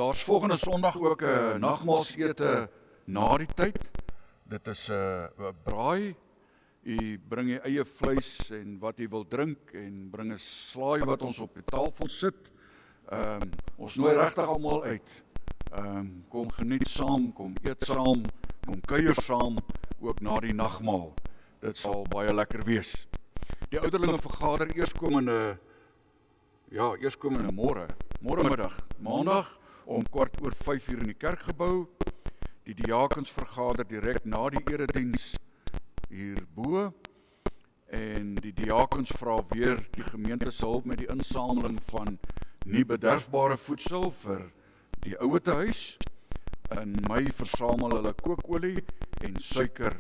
Daar's volgende Sondag ook 'n nagmaalsete na die tyd. Dit is 'n braai. U bring u eie vleis en wat u wil drink en bring 'n slaai wat ons op die tafel sit. Ons nooi regtig almal uit. Kom geniet saam, kom eet saam, kom kuier saam, ook na die nagmaal. Dit sal baie lekker wees. Die ouderlinge vergader eerskomende môremiddag, maandag om 4:15 in die kerkgebou. Die diakens vergader direk na die erediens hierbo. En die diakens vra weer die gemeente se hulp met die insameling van nie bederfbare voedsel vir die ouetehuis. In Mei versamel hulle kookolie en suiker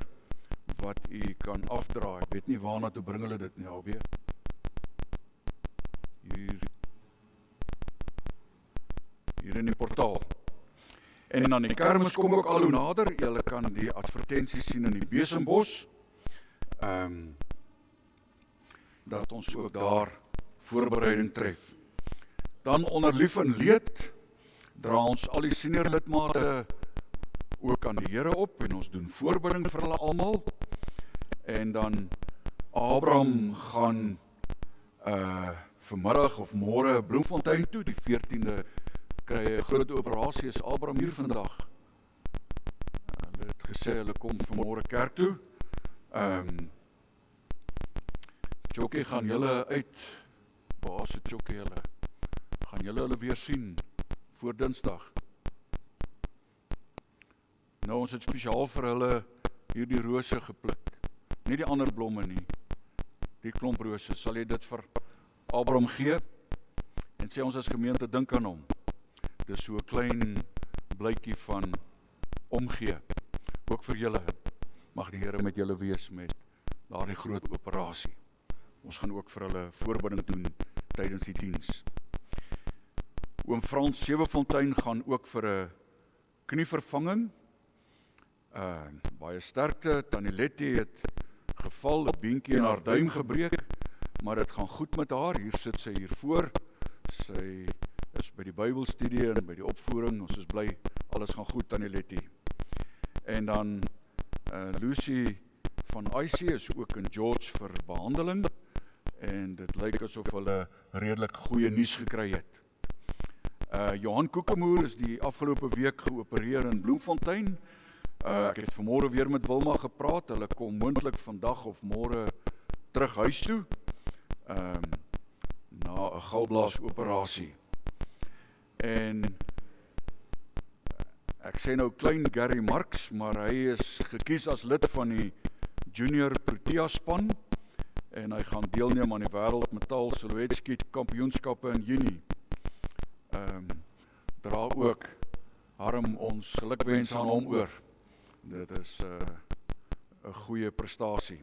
wat u kan afdraai. Ek weet nie waarna toe bring hulle dit nie alweer. Hier in die portaal. En dan die kermis kom ook al hoe nader. Julle kan die advertenties sien in die Besembos. Dat ons ook daar voorbereiding tref. Dan onder lief en leed dra ons al die senior lidmate ook aan die Here op en ons doen voorbereiding vir hulle almal. En dan Abraham gaan vanmiddag of môre Bloemfontein toe, die 14de kry 'n groot operasie, is Abraham hier vandag. Hulle het gesê hulle kom vanmôre kerk toe. Jockey, gaan julle uit, waar is het Jockey julle? Gaan julle hulle weer sien voor Dinsdag? Nou, ons het spesiaal vir hulle hierdie rose gepluk. Nie die ander blomme nie. Die klomp rose, sal jy dit vir Abraham gee? En sê ons as gemeente dink aan hom. Dis so 'n klein blytjie van omgee. Ook vir julle. Mag die Here met julle wees met daardie groot operasie. Ons gaan ook vir hulle voorbereiding doen tydens die diens. Oom Frans Sewefontein gaan ook vir 'n knievervanging. Baie sterkte. Tannie Letty het geval, 'n beentjie in haar duim gebreek, maar dit gaan goed met haar. Hier sit sy hier voor. Sy is by die Bybelstudie en by die opvoering. Ons is bly, alles gaan goed, Tannie Letty. En dan Lucy van IC is ook in George vir behandeling. En dit lyk asof hulle redelik goeie nuus gekry het. Johan Koekemoer is die afgelope week geopereer in Bloemfontein. Ek het vanmôre weer met Wilma gepraat. Hulle kom moontlik vandag of môre terug huis toe. Na 'n galblaasoperasie. En ek sê nou klein Gary Marks, maar hy is gekies as lid van die Junior Protea span. En hy gaan deelneem aan die wêreldmetaal silhouetskiet kampioenskappe in Junie. Dra ook Harm ons gelukwens aan hom oor. Dit is 'n goeie prestasie.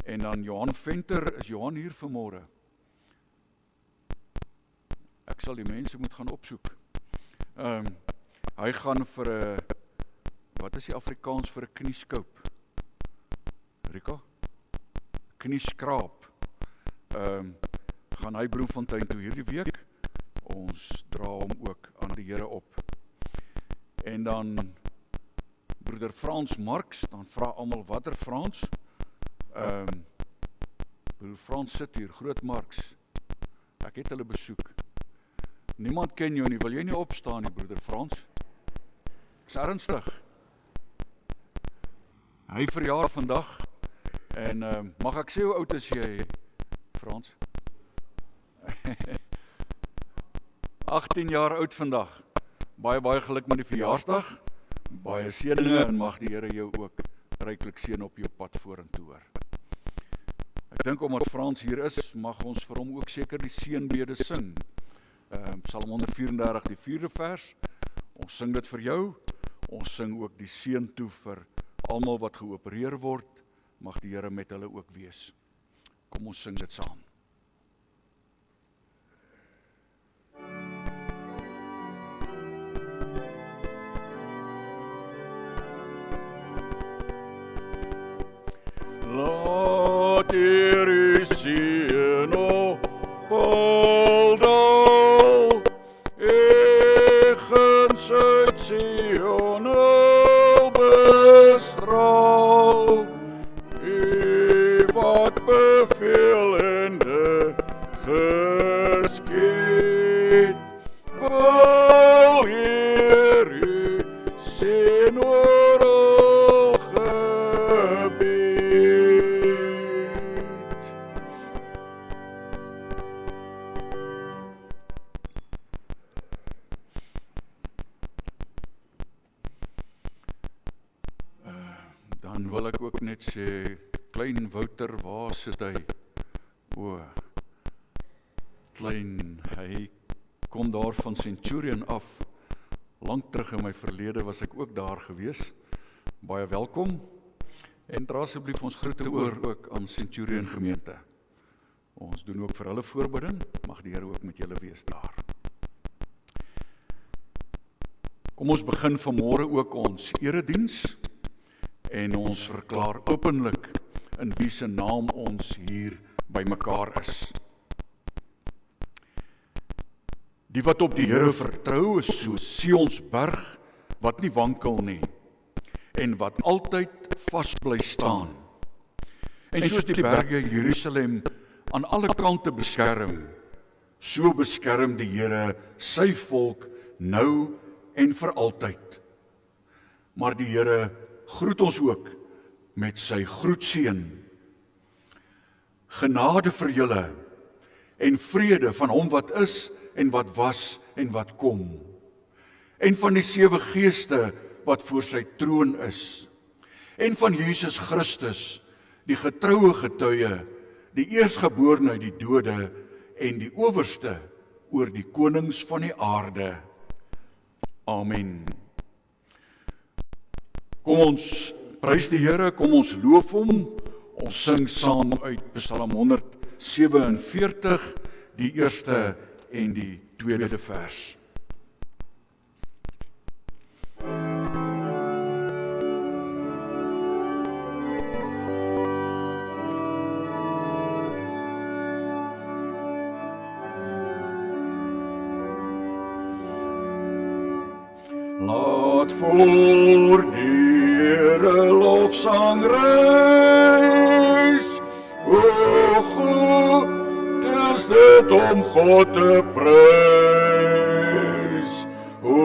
En dan Johan Venter, is Johan hier vanmôre? Ek sal die mense moet gaan opsoek. Hy gaan vir 'n, wat is die Afrikaans vir 'n knieskoop? Rika? Knieskraap. Gaan hy Bloemfontein toe hierdie week. Ons dra hom ook aan die Here op. En dan broeder Frans Marks, dan vra almal watter Frans? Broeder Frans sit hier, Groot Marks. Ek het hulle besoek. Niemand ken jou nie, wil jy nie opstaan nie, broeder Frans? Ek's ernstig. Hy verjaar vandag. En mag ek sê hoe oud is jy, Frans? 18 jaar oud vandag. Baie geluk met die verjaarsdag. Baie seëninge en mag die Here jou ook ryklik seën op jou pad vorentoe hoor. Ek dink omdat Frans hier is, mag ons vir hom ook seker die seënbede sing. Psalm 134, die 4de vers. Ons sing dit vir jou. Ons sing ook die seën toe vir almal wat geopereer word. Mag die Here met hulle ook wees. Kom ons sing dit saam. Laat U seën op Paul, ek Sion al bestraal, U wat beveel en geskied, wil Heer U sien oral gebied. Dan wil ek ook net sê, klein Wouter, waar sit hy? O, klein, hy kom daar van Centurion af. Lang terug in my verlede was ek ook daar gewees. Baie welkom. En dra asseblief ons groete oor ook aan Centurion gemeente. Ons doen ook vir hulle voorbidding. Mag die Here ook met julle wees daar. Kom ons begin vanmôre ook ons erediens. En ons verklaar openlik in wie se naam ons hier by mekaar is. Die wat op die Here vertrou is soos Sions berg wat nie wankel nie en wat altyd vas bly staan. En soos die berge Jerusalem aan alle kante beskerm, so beskerm die Here sy volk nou en vir altyd. Maar die Here groet ons ook met sy groetseën. Genade vir julle en vrede van hom wat is en wat was en wat kom. En van die 7 geeste wat voor sy troon is. En van Jesus Christus, die getroue getuie, die eerstgeborene uit die dode en die owerste oor die konings van die aarde. Amen. Kom ons prys die Here, kom ons loof hom. Ons sing saam uit Psalm 147, die eerste en die tweede vers. Laat voor die Here lofsang reis, o goed is dit om God te prys, o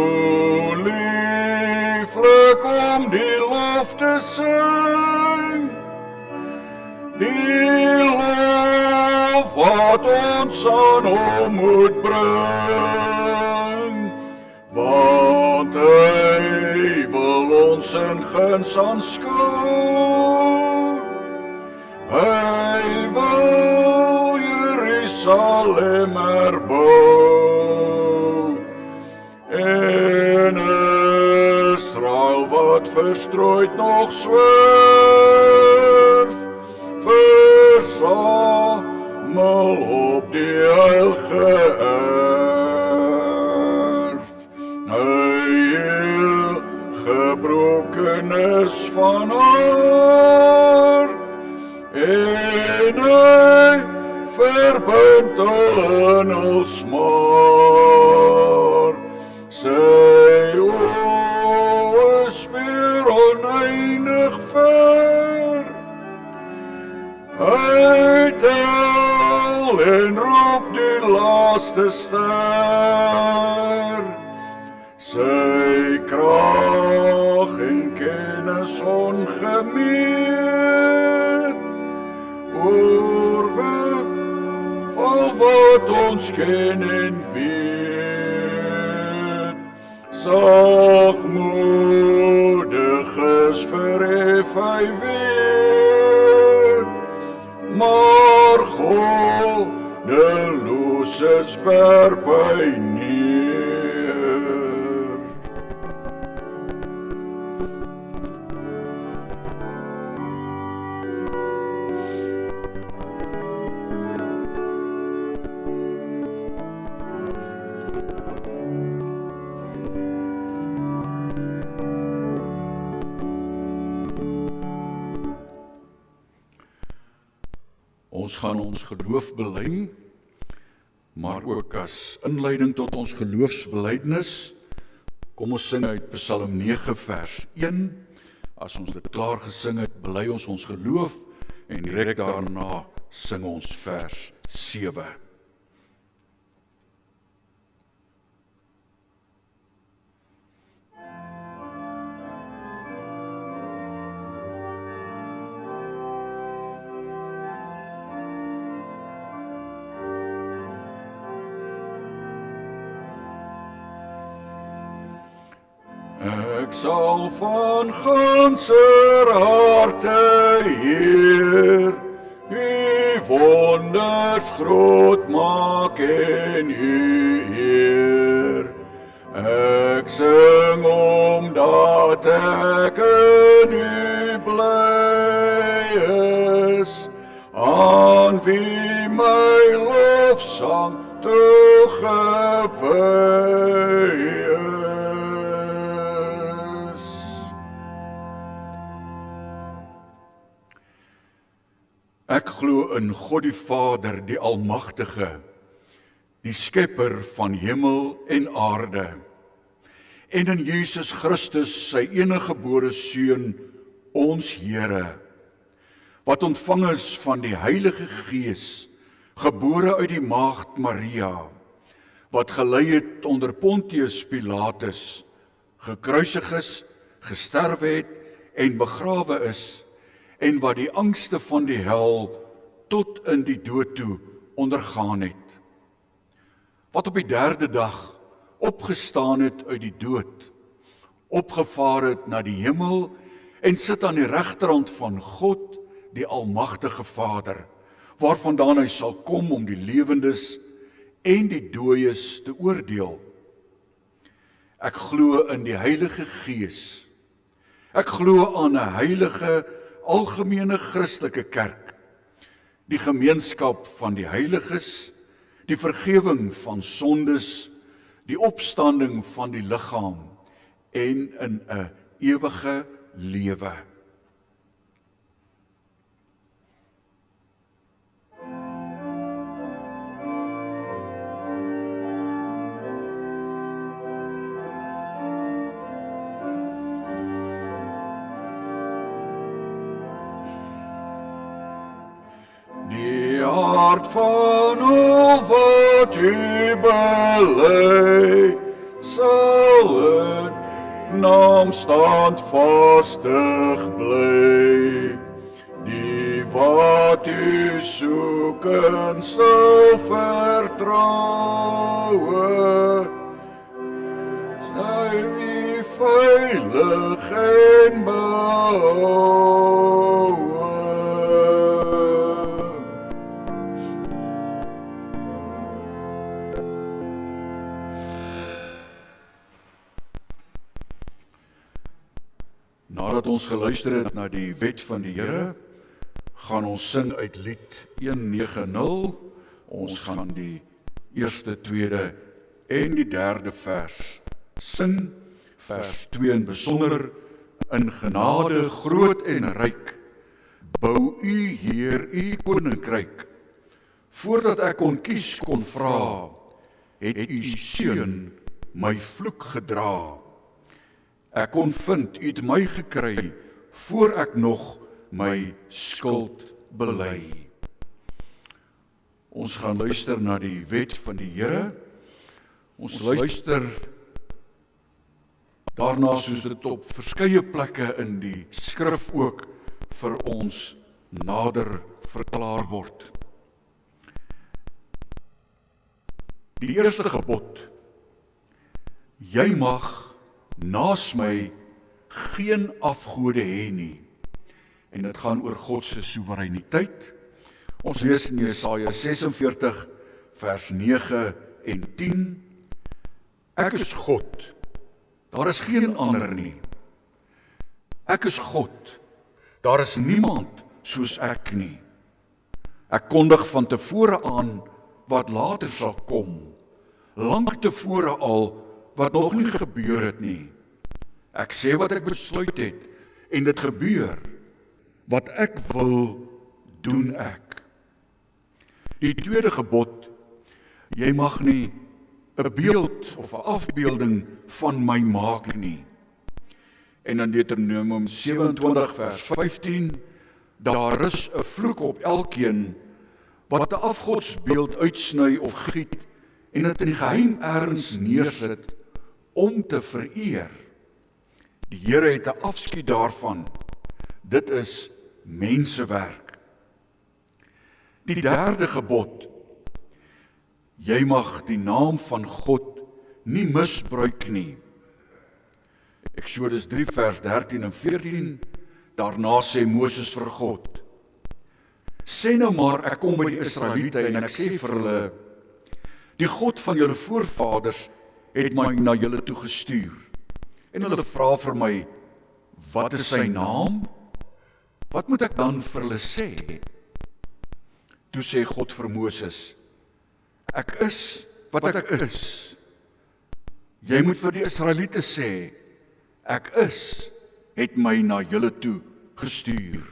lieflik om die lof te sing, die lof wat ons aan hom moet bring, want hy wil ons in guns aanskou. Hy wil Jerusalem herbou. En Israel wat verstrooid nog zwerf, versamel op die heilige erf. Gebrokenes van hart, en hy verbind in hul smart. Sy oë speer oneindig ver, hy tel en roep die laaste ster. Sy krag en kennis ongemeet, oorweg van wat ons ken en weet. Sagmoediges verhef hy weer, maar goddeloses werp hy neer. Ons gaan ons geloof bely, maar ook as inleiding tot ons geloofsbelijdenis Kom ons sing uit Psalm 9 vers 1. As ons dit klaar gesing het, bely ons geloof en direk daarna sing ons vers 7. Ek sal van ganser harte Heer, U wonders groot maak en U eer. Ek sing omdat ek in U bly is, aan wie my lofsang toegewy is. Ek glo in God die Vader, die Almagtige, die Skepper van hemel en aarde, en in Jesus Christus, sy eniggebore Seun, ons Here, wat ontvang is van die Heilige Gees, gebore uit die maagd Maria, wat gelei het onder Pontius Pilatus, gekruisig is, gesterf het en begrawe is, en wat die angste van die hel tot in die dood toe ondergaan het. Wat op die 3de dag opgestaan het uit die dood, opgevaar het na die hemel en sit aan die regterhand van God, die Almagtige Vader, waarvandaan hy sal kom om die lewendes en die dooies te oordeel. Ek glo in die Heilige Gees. Ek glo aan 'n heilige algemene Christelike kerk, die gemeenskap van die heiliges, die vergewing van sondes, die opstanding van die liggaam en in 'n ewige lewe. Hart van al wat U bely, sal in naam standvastig bly. Die wat U soek en stil vertroue, sy U veilig en behoue. Nadat ons geluister het na die wet van die Here, gaan ons sing uit lied 190. Ons gaan die eerste, tweede en die derde vers sing. Vers 2 in besonder: in genade groot en ryk, bou U Heer U koninkryk. Voordat ek kon kies kon vra, het U Seun my vloek gedra. Ek kon vind, U het my gekry, voor ek nog my skuld bely. Ons gaan luister na die wet van die Here. Ons luister daarna soos dit op verskeie plekke in die skrif ook vir ons nader verklaar word. Die eerste gebod: jy mag naas my geen afgode hê nie. En dit gaan oor God se soewereiniteit. Ons lees in Jesaja 46 vers 9 en 10. Ek is God, daar is geen ander nie. Ek is God, daar is niemand soos ek nie. Ek kondig van tevore aan wat later sal kom, lank tevore al wat nog nie gebeur het nie. Ek sê wat ek besluit het, en dit gebeur. Wat ek wil, doen ek. Die tweede gebod: jy mag nie 'n beeld of 'n afbeelding van my maak nie. En in Deuteronomium 27 vers 15, daar is 'n vloek op elkeen wat 'n afgodsbeeld uitsny of giet en dit in die geheim ergens neersit om te vereer. Die Here het 'n afskeid daarvan. Dit is mensewerk. Die derde gebod: jy mag die naam van God nie misbruik nie. Eksodus 3 vers 13 en 14, daarna sê Moses vir God: sê nou maar, ek kom by die Israeliete en ek sê vir hulle, die God van julle voorvaders het my na julle toe gestuur. En hulle vra vir my, wat is sy naam? Wat moet ek dan vir hulle sê? Toe sê God vir Moses, ek is wat ek is. Jy moet vir die Israeliete sê, ek is, het my na julle toe gestuur.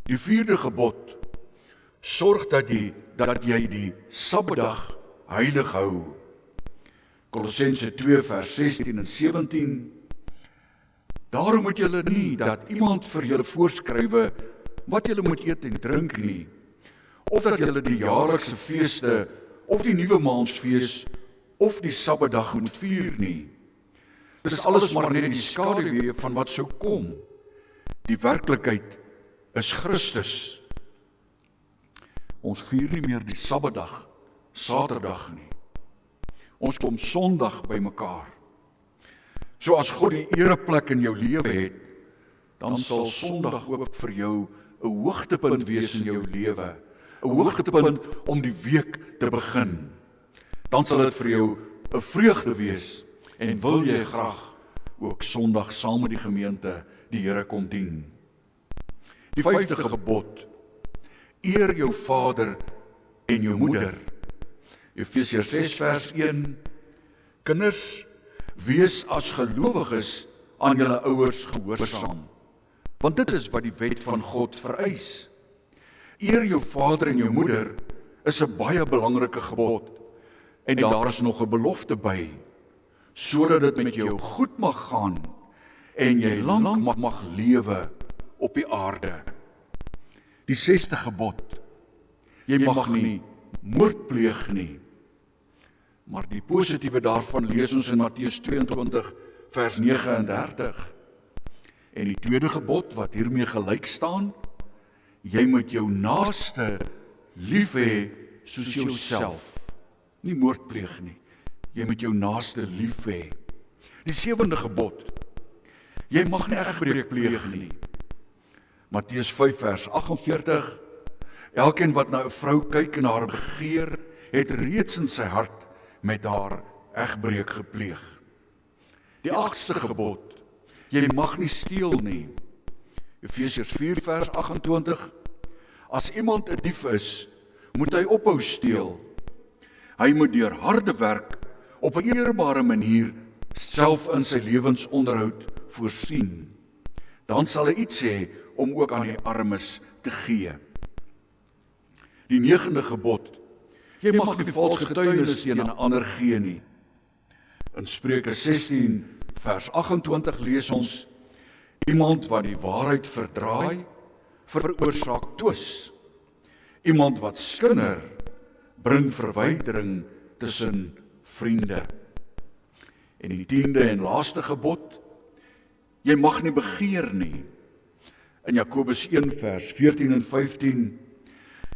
Die vierde gebod: sorg dat jy die Sabbatdag heilig hou. Kolossense 2 vers 16 en 17. Daarom moet julle nie dat iemand vir julle voorskrywe wat julle moet eet en drink nie, of dat julle die jaarlikse feeste of die nuwe maansfees of die Sabbatdag moet vier nie. Dit is alles maar net die skaduwee van wat sou kom. Die werklikheid is Christus. Ons vier nie meer die Sabbatdag, Saterdag nie. Ons kom Sondag by mekaar. So as God die ereplek in jou lewe het, dan sal Sondag ook vir jou 'n hoogtepunt wees in jou lewe, 'n hoogtepunt om die week te begin. Dan sal dit vir jou 'n vreugde wees en wil jy graag ook Sondag saam met die gemeente die Here kom dien. Die vyfde gebod: eer jou vader en jou moeder. Efesiërs 6 vers 1: kinders, wees as gelowiges aan julle ouers gehoorsaam, want dit is wat die wet van God vereis. Eer jou vader en jou moeder is 'n baie belangrike gebod, en daar is nog 'n belofte by, sodat dit met jou goed mag gaan en jy lank mag lewe op die aarde. Die 6de gebod: jy mag nie moord pleeg nie. Maar die positiewe daarvan lees ons in Matteus 22 vers 39. En die tweede gebod wat hiermee gelyk staan: jy moet jou naaste lief hê soos jouself. Nie moord pleeg nie. Jy moet jou naaste lief hê. Die 7de gebod: jy mag nie egbreek pleeg nie. Matteus 5 vers 48. Elkeen wat na 'n vrou kyk en haar begeer, het reeds in sy hart met haar egbreek gepleeg. Die 8ste gebod: jy mag nie steel nie. Efesiërs 4 vers 28. As iemand 'n dief is, moet hy ophou steel. Hy moet deur harde werk op 'n eerbare manier self in sy lewensonderhoud voorsien. Dan sal hy iets hê om ook aan die armes te gee. Die 9de gebod: jy mag nie vals getuienis teen 'n ander gee nie. In Spreuke 16 vers 28 lees ons: iemand wat die waarheid verdraai, veroorsaak twis. Iemand wat skinder, bring verwydering tussen vriende. En die 10de en laaste gebod: jy mag nie begeer nie. In Jakobus 1 vers 14 en 15: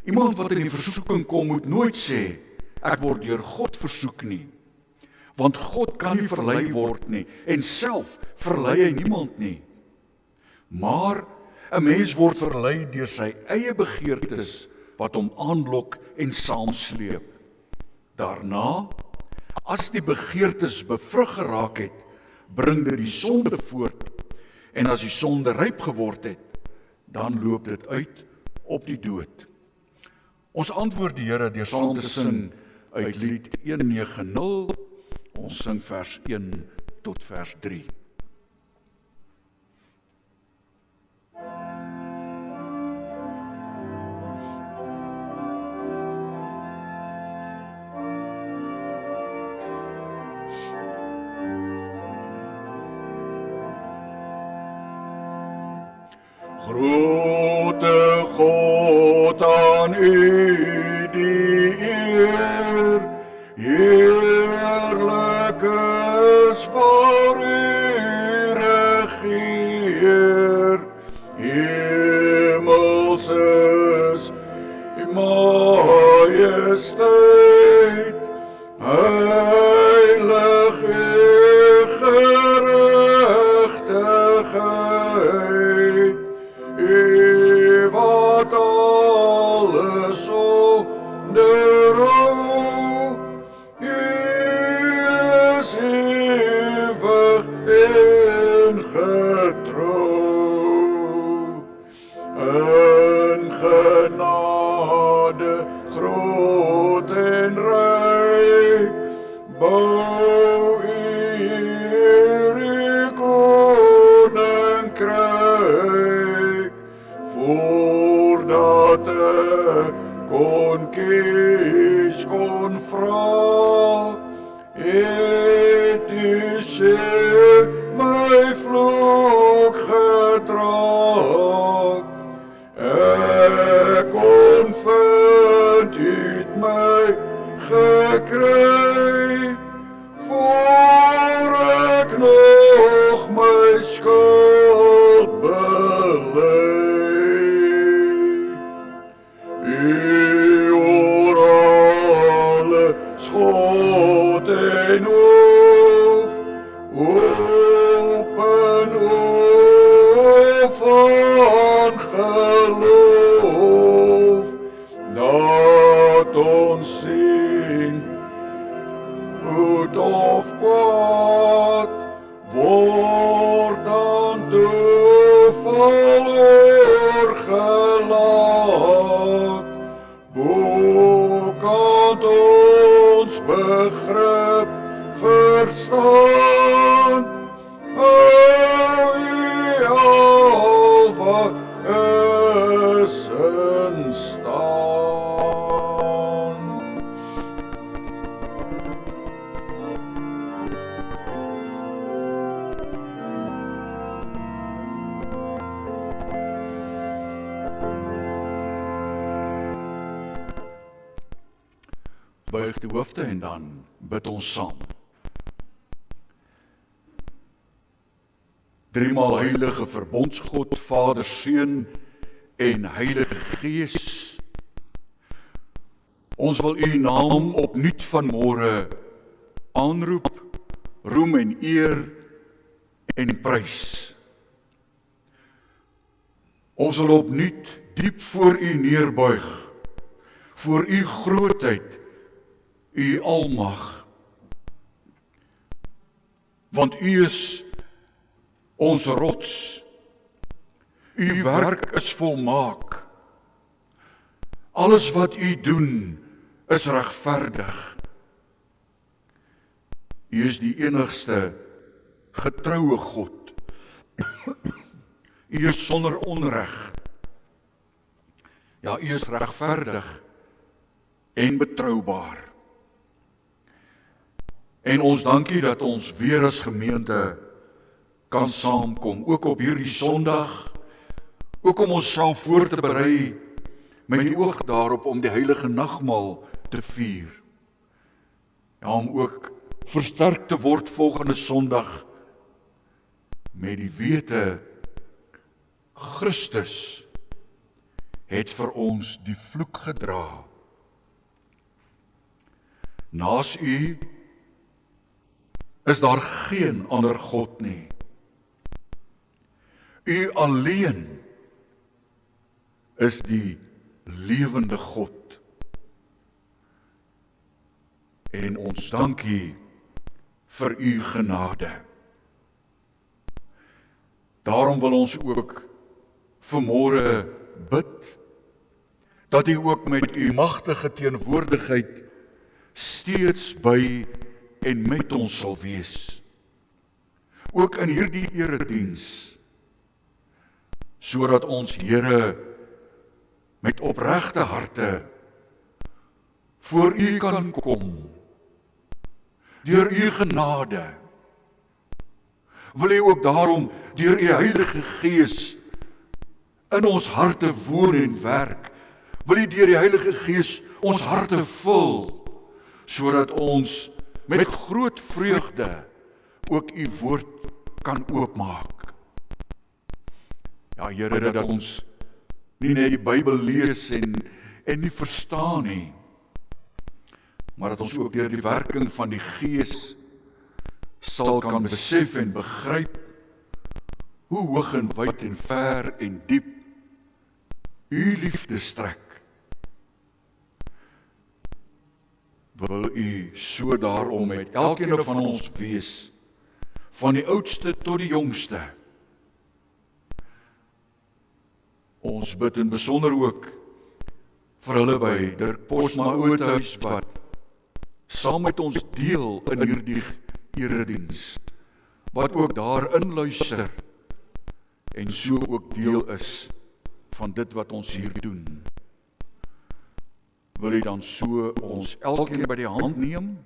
iemand wat in die versoeking kom, moet nooit sê, ek word deur God versoek nie. Want God kan nie verlei word nie, en self verlei hy niemand nie. Maar 'n mens word verlei deur sy eie begeertes, wat hom aanlok en saamsleep. Daarna, as die begeertes bevrug geraak het, bring dit die sonde voort, en as die sonde ryp geword het, dan loop dit uit op die dood. Ons antwoord die Here deur saam te sing uit lied 190. Ons sing vers 1 tot vers 3. Grote God, aan U die eer, heerlijk is waar U regeer. Hemels is U majesteit, heilig U gerechtigheid. U wat alles onderhou, U is ewig en getrouw. In genade groot en rijk, bou U hier U koninkrijk. Voordat ek kon kies, kon vra, het U sê my vloek gedra. Ek kon vind U het my gekry, voor ek nog my skuld bely. U oor alles God en hof, open oor van geloof, dat ons sien, goed of kwaad, word dan toeval oorgelaat. Bokant ons begrip verstaan, hou U al wat is in staan. Buig die hoofde en dan bid ons saam. Driemaal heilige verbondsgod, Vader, Seun en Heilige Gees. Ons wil U naam opnuut vanmôre aanroep, roem en eer en prys. Ons wil opnuut diep voor U neerbuig, voor U grootheid, U almag. Want U is ons rots. U werk is volmaak. Alles wat U doen is regverdig. U is die enigste getroue God. U is sonder onreg. Ja, U is regverdig en betroubaar. En ons dankie dat ons weer as gemeente kan saamkom, ook op hierdie Sondag, ook om onsself voor te berei met die oog daarop om die heilige nagmaal te vier. Ja, om ook versterk te word volgende Sondag met die wete, Christus het vir ons die vloek gedra. Naas U is daar geen ander God nie. U alleen is die lewende God. En ons dankie vir U genade. Daarom wil ons ook vanmôre bid, dat U ook met U magtige teenwoordigheid steeds by en met ons sal wees. Ook in hierdie erediens, sodat ons Here met opregte harte voor U kan kom. Deur U genade wil U ook daarom deur U Heilige Gees in ons harte woon en werk, wil U deur die Heilige Gees ons harte vul, sodat ons met groot vreugde ook U woord kan oopmaak. Ja, Here, dat ons nie net die Bybel lees en nie verstaan nie, maar dat ons ook deur die werking van die Gees sal kan besef en begryp hoe hoog en wyd en ver en diep U liefde strek. Wil U so daarom met elkeen van ons wees, van die oudste tot die jongste. Ons bid in besonder ook vir hulle by Dirk Posma Oudhuis wat saam met ons deel in hierdie erediens, wat ook daarin luister en so ook deel is van dit wat ons hier doen. Wil U dan so ons elkeen by die hand neem,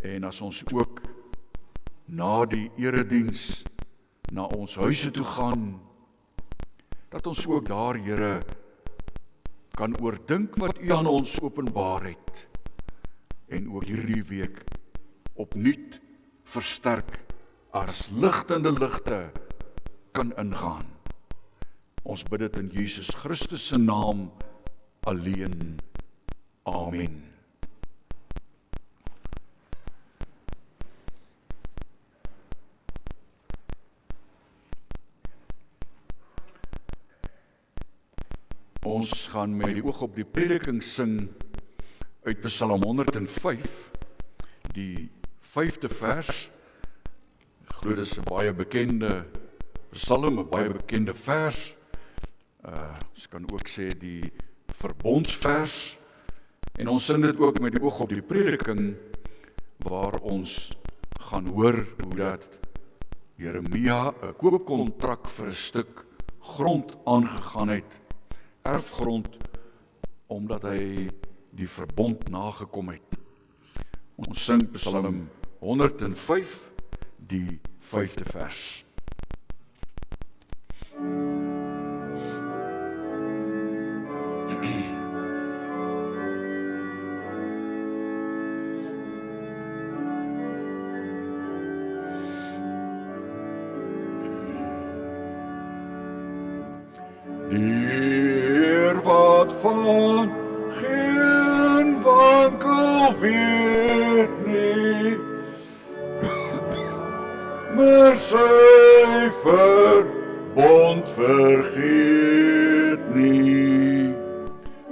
en as ons ook na die erediens na ons huise toe gaan, dat ons ook daar, Here, kan oordink wat U aan ons openbaar het, en ook hierdie week opnuut versterk as ligtende ligte kan ingaan. Ons bid dit in Jesus Christus se naam alleen. Amen. Ons gaan met die oog op die prediking sing uit Psalm 105, die 5de vers. Ek glo dis 'n baie bekende psalm, 'n baie bekende vers. Ons kan ook sê die verbondsvers. En ons sing dit ook met die oog op die prediking, waar ons gaan hoor hoe dat Jeremia 'n koopkontrak vir 'n stuk grond aangegaan het, erfgrond, omdat hy die verbond nagekom het. Ons sing Psalm 105, die 5de vers. Van geen wankel weet nie, maar sy verbond vergeet nie.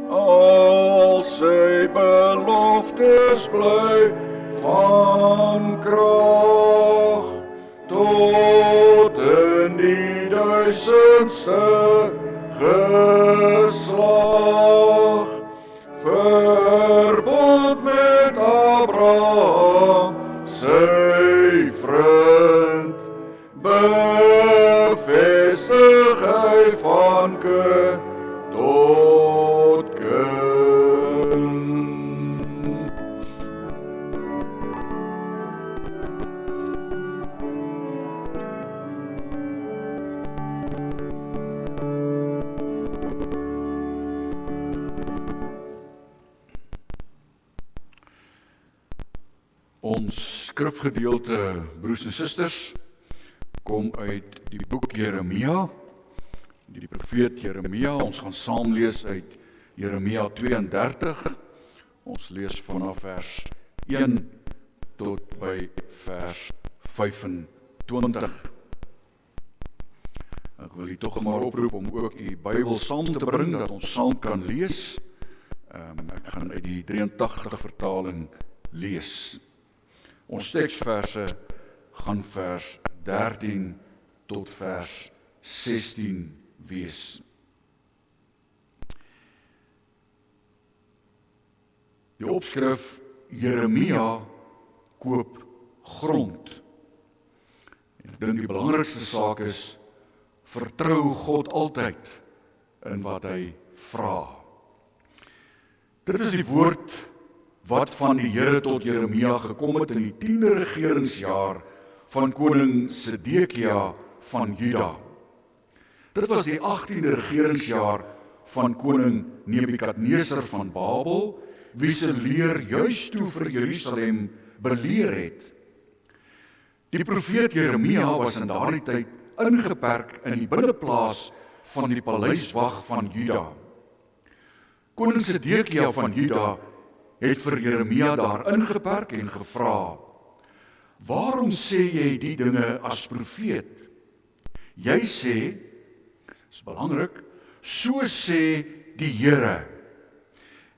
Al sy beloftes bly van krag, tot in die duisendste geslag, verbond met Abraham, sy vriend, bevestig hy van kind tot kind. Ons skrifgedeelte, broers en susters, kom uit die boek Jeremia, die profeet Jeremia. Ons gaan saam lees uit Jeremia 32. Ons lees vanaf vers 1 tot by vers 25. Ek wil u tog maar oproep om ook u Bybel saam te bring, dat ons saam kan lees. Ek gaan uit die 83 vertaling lees. Ons teksverse gaan vers 13 tot vers 16 wees. Die opskrif Jeremia koop grond. En ek dink die belangrikste saak is, vertrou God altyd in wat hy vra. Dit is die woord wat van die Here tot Jeremia gekom het in die 10de regeringsjaar van koning Sedekia van Juda. Dit was die 18de regeringsjaar van koning Nebukadneser van Babel, wie se leer juis toe vir Jerusalem beleer het. Die profeet Jeremia was in daardie tyd ingeperk in die binneplaas van die paleiswag van Juda. Koning Sedekia van Juda het vir Jeremia daar ingeperk en gevra: "Waarom sê jy die dinge as profeet? Jy sê," is belangrik, "so sê die Here,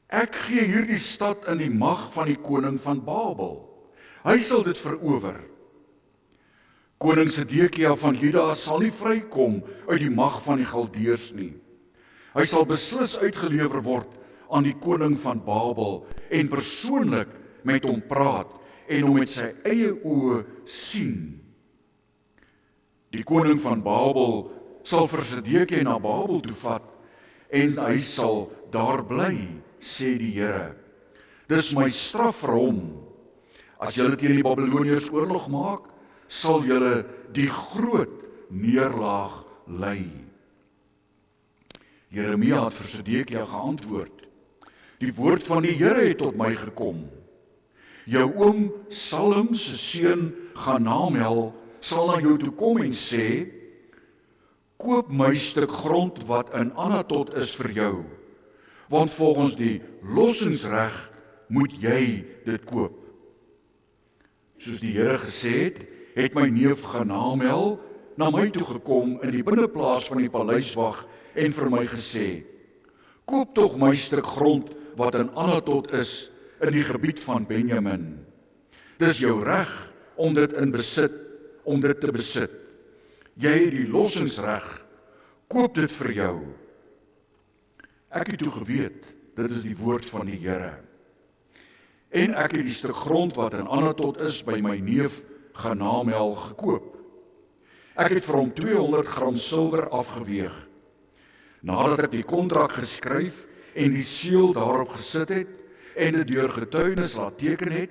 ek gee hierdie stad in die mag van die koning van Babel. Hy sal dit verower. Koning Sedekia van Juda sal nie vrykom uit die mag van die Galdeërs nie. Hy sal beslis uitgelewer word aan die koning van Babel en persoonlik met hom praat en hom met sy eie oë sien. Die koning van Babel sal vir Sedekia na Babel toe vat en hy sal daar bly, sê die Here. Dis my straf vir hom. As julle teen die Babiloniërs oorlog maak, sal julle die groot neerlaag ly." Jeremia het vir Sedekia geantwoord: "Die woord van die Here het tot my gekom. Jou oom Salum se seun Hanamel sal na jou toe kom en sê: koop my stuk grond wat in Anatot is vir jou, want volgens die lossingsreg moet jy dit koop. Soos die Here gesê het my neef Hanamel na my toe gekom in die binneplaas van die paleiswag en vir my gesê: koop tog my stuk grond wat in Anatot is in die gebied van Benjamin. Dis jou reg om dit te besit. Jy het die lossingsreg, koop dit vir jou. Ek het toe geweet, dit is die woord van die Here. En ek het die stuk grond wat in Anatot is by my neef Hanamel gekoop. Ek het vir hom 200 gram silwer afgeweeg. Nadat ek die kontrak geskryf en die seël daarop gesit het en dit deur getuienis laat teken het,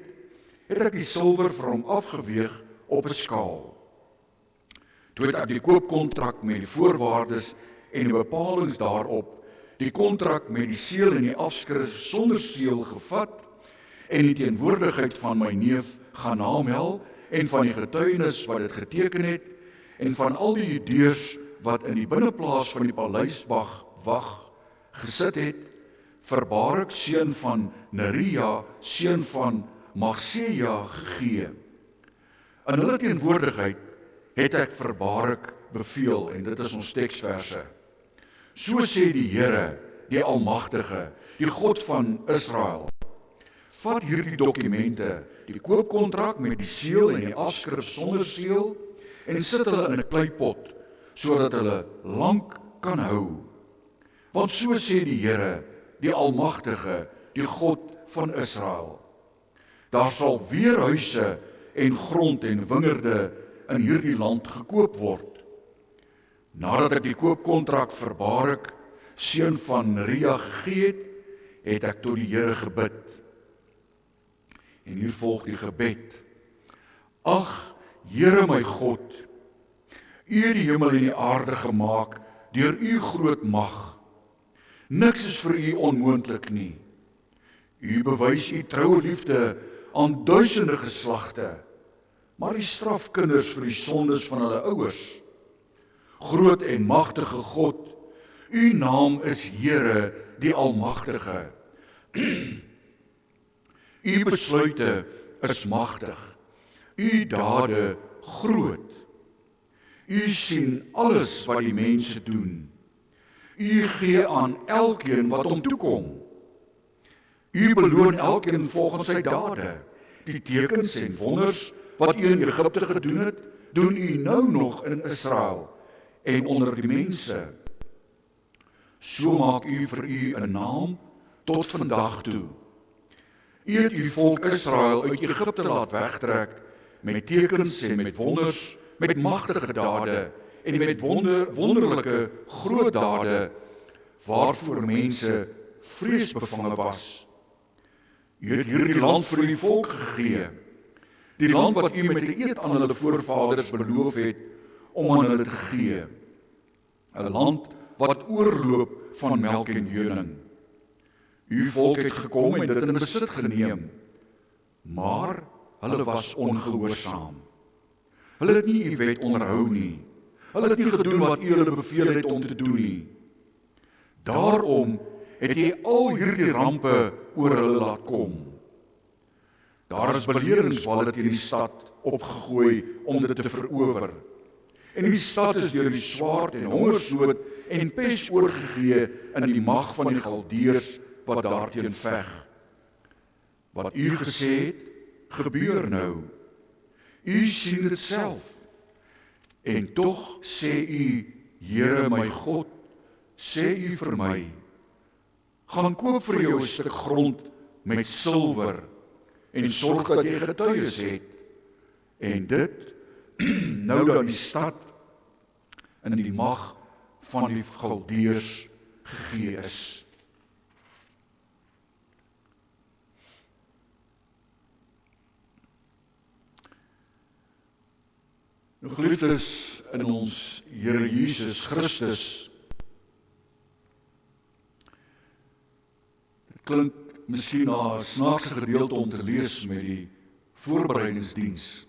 het ek die silwer vir hom afgeweeg op 'n skaal. Toe het ek die koopkontrak met die voorwaardes en die bepalings daarop, die kontrak met die seël en die afskrif sonder seël gevat en die teenwoordigheid van my neef Hanamel en van die getuienis wat dit geteken het en van al die Judeërs wat in die binneplaas van die paleiswag gesit het, vir Barak seun van Neria, seun van Magseja gegee. In hulle teenwoordigheid het ek vir Barak beveel, en dit is ons teksverse: so sê die Here, die Almagtige, die God van Israel, vat hierdie dokumente, die koopkontrak met die seël en die afskrif sonder seël, en sit hulle in 'n kleipot, sodat hulle lank kan hou. Want so sê die Here, die Almagtige, die God van Israel: daar sal weer huise en grond en wingerde in hierdie land gekoop word. Nadat ek die koopkontrak vir Barak, seun van Neria gegee het, het ek tot die Here gebid. En hier volg die gebed: Ag, Here my God, U het die hemel en die aarde gemaak deur U groot mag. Niks is vir U onmoontlik nie. U bewys U troue liefde aan duisende geslagte, maar U straf kinders vir die sondes van hulle ouers. Groot en magtige God, U naam is Here, die Almagtige. U besluite is magtig, U dade groot. U sien alles wat die mense doen. U gee aan elkeen wat hom toekom. U beloon elkeen volgens sy dade. Die tekens en wonders wat U in Egipte gedoen het, doen U nou nog in Israel en onder die mense. So maak U vir U 'n naam tot vandag toe. U het U volk Israel uit Egipte laat wegtrek met tekens en met wonders, met magtige dade en met wonderlike groot dade waarvoor mense vreesbevange was. U het hierdie land vir U volk gegee, die land wat U met 'n eed aan hulle voorvaders beloof het om aan hulle te gee. 'n land wat oorloop van melk en honing. U volk het gekom en dit in besit geneem, maar hulle was ongehoorsaam. Hulle het nie u wet onderhou nie. Hulle het nie gedoen wat u hulle beveel het om te doen nie. Daarom het jy al hierdie rampe oor hulle laat kom. Daar is beleringswalle teen die stad opgegooi om dit te verower. En die stad is deur die swaard en hongersnood en pes oorgegee in die mag van die Galdeërs wat daarteen veg. Wat u gesê het, gebeur nou. U sien dit self. En tog sê u, Here my God, sê u vir my, gaan koop vir jou 'n stuk grond met silwer en sorg dat jy getuies het. En dit, nou dat die stad in die mag van die Galdeërs gegee is. Nou geliefdes in ons Here Jesus Christus, dit klink miskien na 'n snaakse gedeelte om te lees met die voorbereidingsdiens.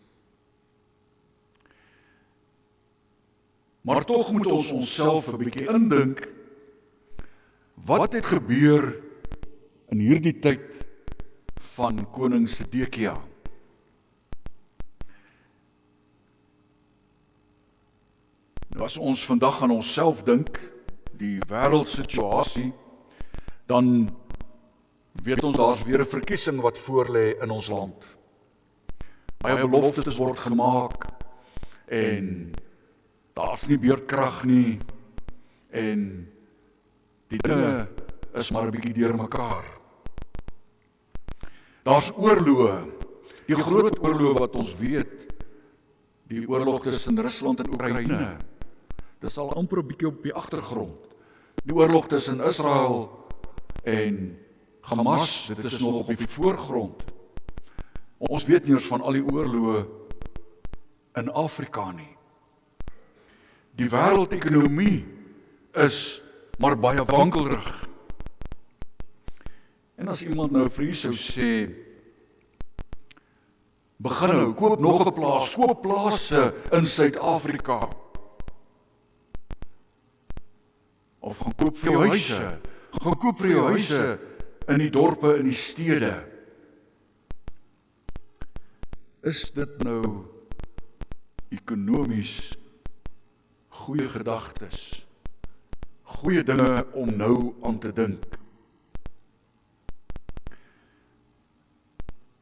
Maar tog moet ons onsself 'n bietjie indink, wat het gebeur in hierdie tyd van koning Sedekia? Nou as ons vandag aan onsself dink, die wêreldsituasie, dan weet ons daar's weer 'n verkiesing wat voorlê in ons land. Baie beloftes word gemaak en daar's nie beurtkrag nie en die dinge is maar 'n bietjie deurmekaar. Daar's oorloë, die groot oorloë wat ons weet, die oorlog tussen Rusland en Oekraïne. Dit is al amper 'n bietjie op die agtergrond. Die oorlog tussen Israel en Hamas, dit is nog op die voorgrond. Ons weet nie eens van al die oorloë in Afrika nie. Die wêreldekonomie is maar baie wankelrig. En as iemand nou vir u sou sê, begin nou, koop nog 'n plaas, koop plase in Suid-Afrika. Of gaan koop vir jou huise, gaan koop vir jou huise in die dorpe, in die stede. Is dit nou ekonomies goeie gedagtes, goeie dinge om nou aan te dink?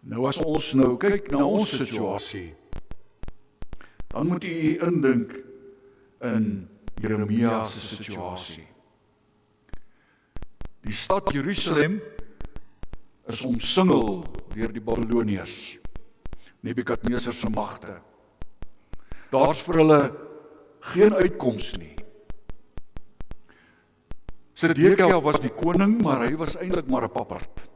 Nou as ons nou kyk na ons situasie, dan moet u indink in Jeremia se situasie. Die stad Jerusalem is omsingel deur die Babiloniërs, Nebukadneser se magte. Daar's vir hulle geen uitkoms nie. Sedekia was die koning, maar hy was eintlik maar 'n papperd.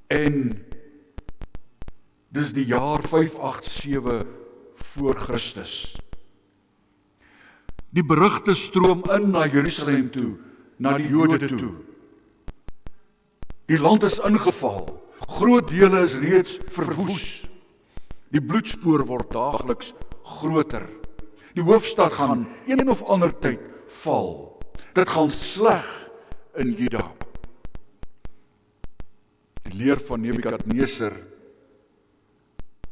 En dis die jaar 587 voor Christus. Die berigte stroom in na Jerusalem toe, na die Jode toe. Die land is ingeval, groot dele is reeds verwoes. Die bloedspoor word daagliks groter. Die hoofstad gaan een of ander tyd val. Dit gaan sleg in Juda. Die leer van Nebukadneser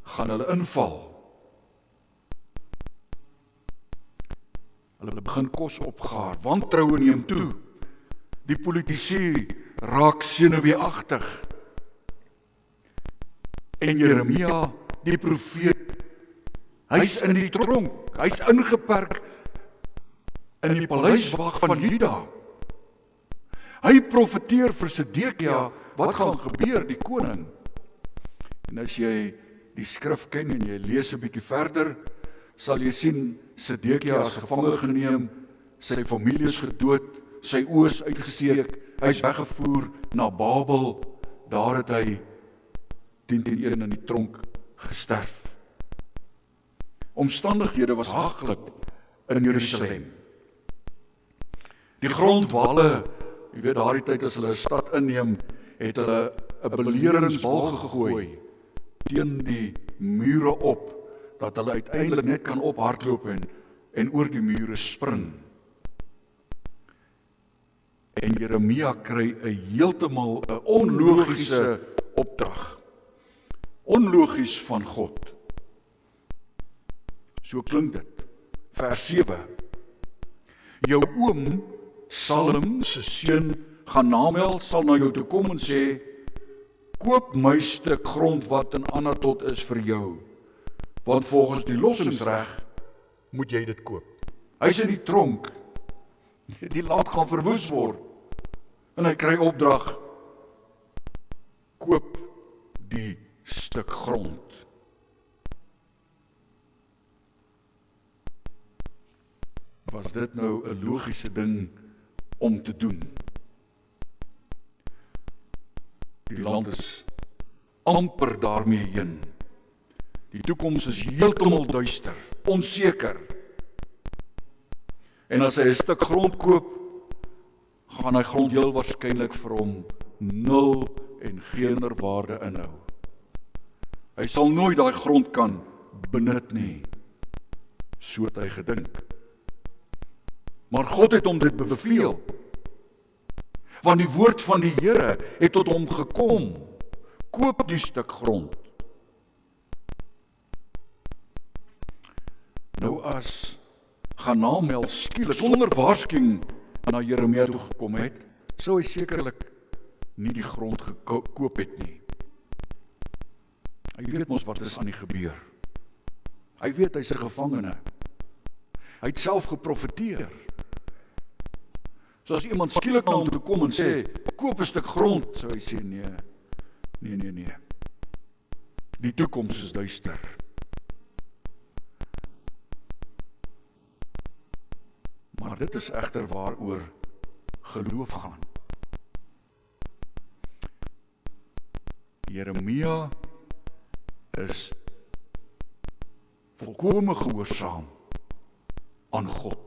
gaan hulle inval. Hulle begin kos opgaar, wantroue neem toe. Die politici raak senuweeagtig. En Jeremia, die profeet, hy's in die tronk, hy's ingeperk in die paleiswag van Juda. Hy profeteer vir Sedekia, wat gaan gebeur, die koning? En as jy die skrif ken en jy lees 'n bietjie verder, sal jy sien, Sedekia is gevange geneem, sy familie is gedood, sy oë is uitgesteek, hy is weggevoer na Babel, daar het hy 10-1 in die tronk gesterf. Omstandighede was haglik in Jerusalem. Die grondwalle, jy weet daardie tyd as hulle 'n stad inneem, het hulle 'n beleringsbal gegooi teen die mure op, dat hulle uiteindelik net kan ophardloop en oor die mure spring. En Jeremia kry 'n heeltemal 'n onlogiese opdrag. Onlogies van God. So klink dit. Vers 7. Jou oom Salem se seun Hanamel sal na jou toe kom en sê, koop my stuk grond wat in Anatot is vir jou, want volgens die lossingsreg moet jy dit koop. Hy's in die tronk, die land gaan verwoes word, en hy kry opdrag, koop die stuk grond. Was dit nou 'n logiese ding om te doen? Die land is amper daarmee heen. Die toekoms is heeltemal duister, onseker. En as hy 'n stuk grond koop, gaan hy grond heel waarskynlik vir hom 0 en geen waarde inhou. Hy sal nooit daai grond kan benut nie, so het hy gedink. Maar God het hom dit beveel, want die woord van die Here het tot hom gekom, koop die stuk grond. Nou as Hanamel skielik sonder waarskuwing na Jeremia toe gekom het, sou hy sekerlik nie die grond gekoop het nie. Hy weet mos wat is aan die gebeur. Hy weet hy's 'n gevangene. Hy het self geprofeteer. So as iemand skielik na hom toe kom en sê, koop 'n stuk grond, sou hy sê, nee. Die toekoms is duister. Maar dit is egter waaroor geloof gaan. Jeremia is volkome gehoorsaam aan God.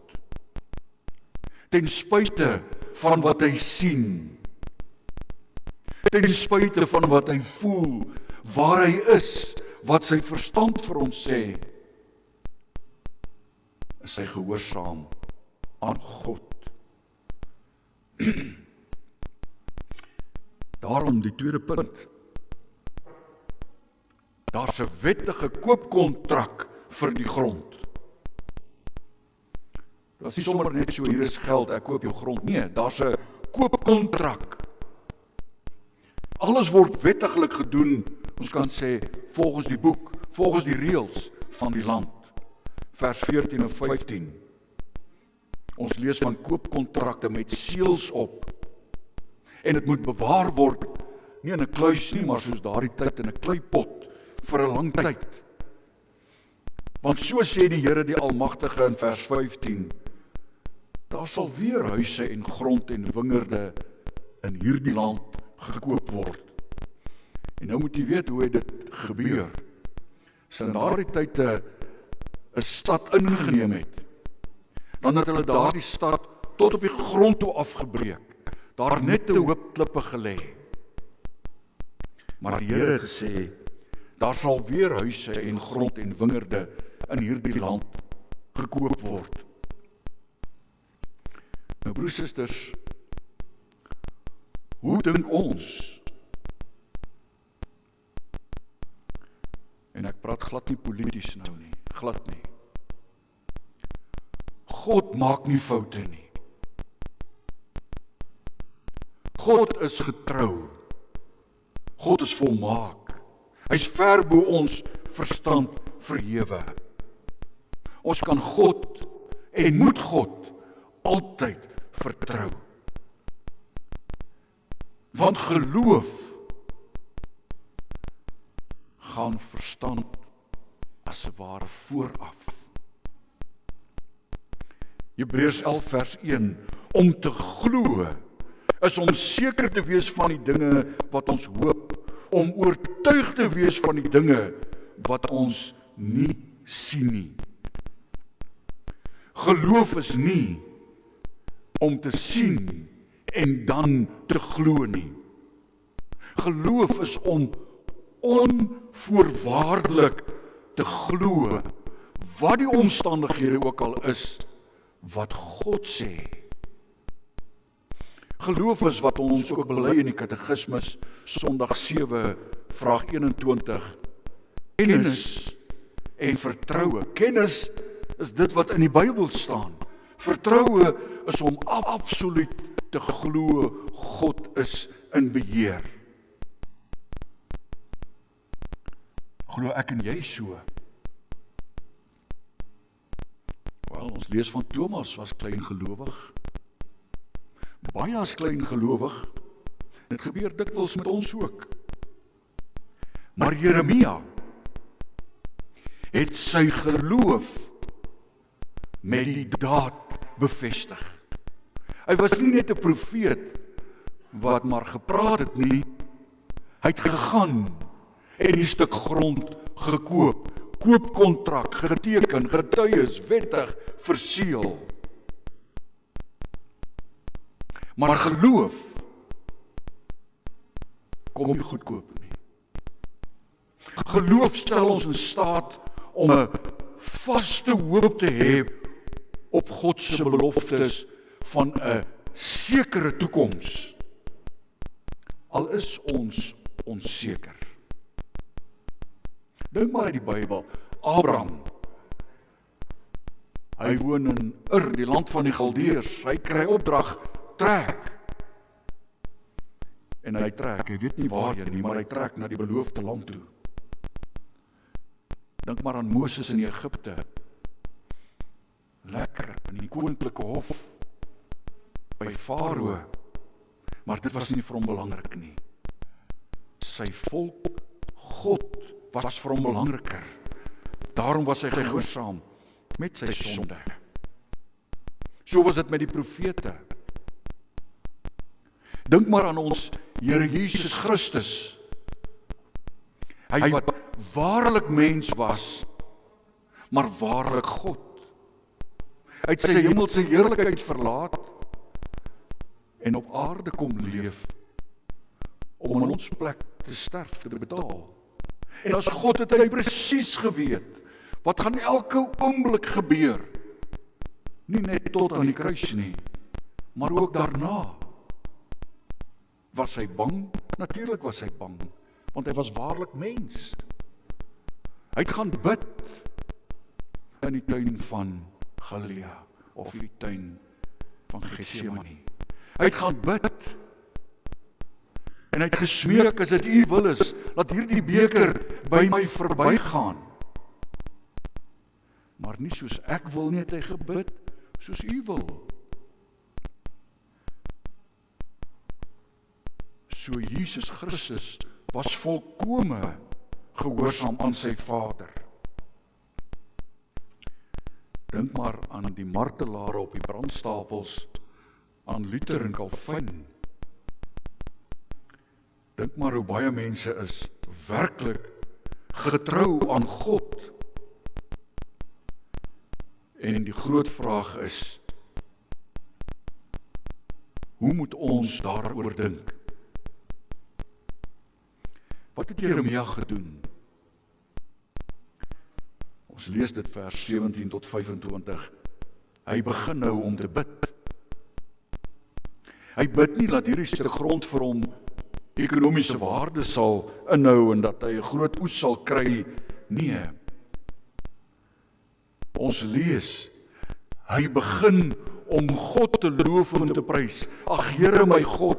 Ten spyte van wat hy sien, ten spyte van wat hy voel, waar hy is, wat sy verstand vir hom sê, is hy gehoorsaam aan God. Daarom die tweede punt. Daar's 'n wettige koopkontrak vir die grond. Dat is nie sommer net so, hier is geld, ek koop jou grond. Nee, daar's 'n koopkontrak. Alles word wettiglik gedoen, ons kan sê, volgens die boek, volgens die reëls van die land. Vers 14 en 15. Ons lees van koopkontrakte met seels op. En dit moet bewaar word, nie in 'n kluis nie, maar soos daardie tyd in 'n kleipot, vir 'n lang tyd. Want so sê die Here die Almagtige in vers 15, daar sal weer huise en grond en wingerde in hierdie land gekoop word. En nou moet jy weet hoe dit gebeur. As in daardie tyd 'n stad ingeneem het, dan het hulle daardie stad tot op die grond toe afgebreek, daar net 'n hoop klippe gelê. Maar die Here het gesê, daar sal weer huise en grond en wingerde in hierdie land gekoop word. Nou broers en susters, hoe dink ons? En ek praat glad nie polities nou nie, glad nie. God maak nie foute nie. God is getrou. God is volmaak. Hy's ver bo ons verstand verhewe. Ons kan God en moet God altyd vertrou. Want geloof gaan verstand as 'n ware vooraf. Hebreërs 11 vers 1, om te glo is om seker te wees van die dinge wat ons hoop, om oortuig te wees van die dinge wat ons nie sien nie. Geloof is nie om te sien en dan te glo nie. Geloof is om onvoorwaardelik te glo, wat die omstandighede ook al is, wat God sê. Geloof is wat ons ook bely in die katekismus, Sondag 7, vraag 21, kennis en vertroue. Kennis is dit wat in die Bybel staan. Vertroue is om absoluut te glo God is in beheer. Glo ek en jy so? Wel, ons lees van Thomas was kleingelowig. Baie as kleingelowig. Dit gebeur dikwels met ons ook. Maar Jeremia het sy geloof met die daad bevestig. Hy was nie net 'n profeet wat maar gepraat het nie. Hy het gegaan en die stuk grond gekoop, koopkontrak geteken, getuies, wettig, verseël. Maar geloof kom nie goedkoop nie. Geloof stel ons in staat om 'n vaste hoop te hê op God se beloftes van 'n sekere toekoms. Al is ons onseker. Dink maar aan die Bybel. Abraham. Hy woon in Ur, die land van die Galdeërs. Hy kry opdrag, trek. En hy trek, hy weet nie waarheen nie, maar hy trek na die beloofde land toe. Dink maar aan Moses in Egipte. Lekker, in die koninklike hof, by Farao. Maar dit was nie vir hom belangrik nie. Sy volk, God, was vir hom belangriker. Daarom was hy gehoorsaam met sy sonde. So was dit met die profete. Dink maar aan ons Here Jesus Christus. Hy wat waarlik mens was, maar waarlik God. Hy het sy hemelse heerlikheid verlaat en op aarde kom leef om in ons plek te sterf, te betaal. En as God het hy presies geweet wat gaan elke oomblik gebeur. Nie net tot aan die kruis nie, maar ook daarna. Was hy bang? Natuurlik was hy bang, want hy was waarlik mens. Hy het gaan bid in die tuin van Galilea, of die tuin van Getsemane. Hy het gaan bid, en hy het gesmeek, as dit U wil is, laat hierdie beker by my verbygaan. Maar nie soos ek wil nie, het hy gebid, soos U wil. So Jesus Christus was volkome gehoorsaam aan sy Vader. Dink maar aan die martelare op die brandstapels, aan Luther en Calvin. Dink maar hoe baie mense is werklik getrou aan God. En die groot vraag is, hoe moet ons daaroor dink? Wat het Jeremia gedoen? Ons lees dit vers 17 tot 25. Hy begin nou om te bid. Hy bid nie dat hierdie stuk grond vir hom ekonomiese waarde sal inhou en dat hy 'n groot oes sal kry. Nee. Ons lees, hy begin om God te loof en te prys. Ag Here my God,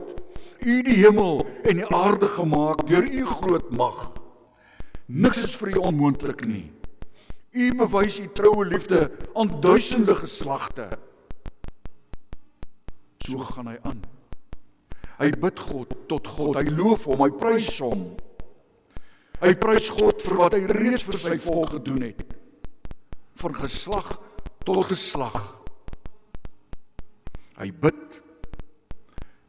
U die hemel en die aarde gemaak deur U groot mag. Niks is vir U onmoontlik nie. U bewys U troue liefde aan duisende geslagte. So gaan hy aan. Hy bid God tot God, hy loof hom, hy prys hom. Hy prys God vir wat hy reeds vir sy volk gedoen het. Van geslag tot geslag. Hy bid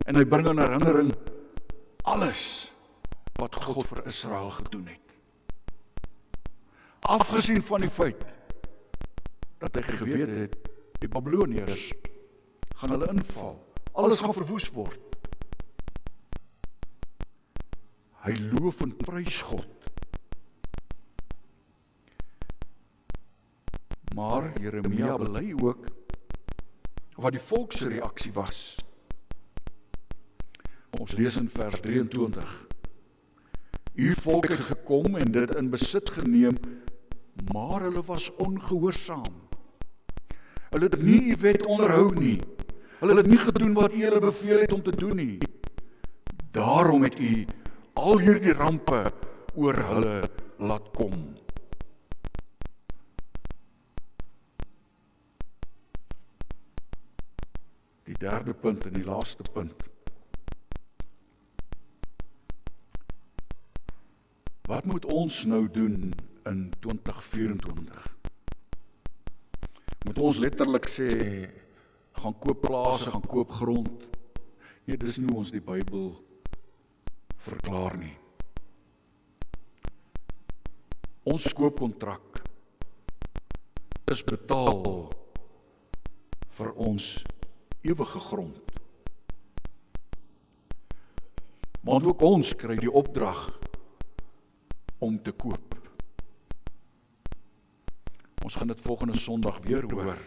en hy bring in herinnering alles wat God vir Israel gedoen het. Afgesien van die feit dat hy geweet het Die Babiloniërs gaan hulle inval. Alles gaan verwoes word. Hy loof en prys God. Maar Jeremia bely ook wat die volk se reaksie was. Ons lees in vers 23. U volk het gekom en dit in besit geneem, maar hulle was ongehoorsaam. Hulle het nie u wet onderhou nie. Hulle het nie gedoen wat u hulle beveel het om te doen nie. Daarom het u al hierdie rampe oor hulle laat kom. Die derde punt en die laaste punt. Wat moet ons nou doen in 2024? Moet ons letterlik sê, gaan koop plase, gaan koop grond? Nee, dis nie hoe ons die Bybel verklaar nie. Ons koopkontrak is betaal vir ons ewige grond. Want ook ons kry die opdrag om te koop. Ons gaan dit volgende Sondag weer hoor.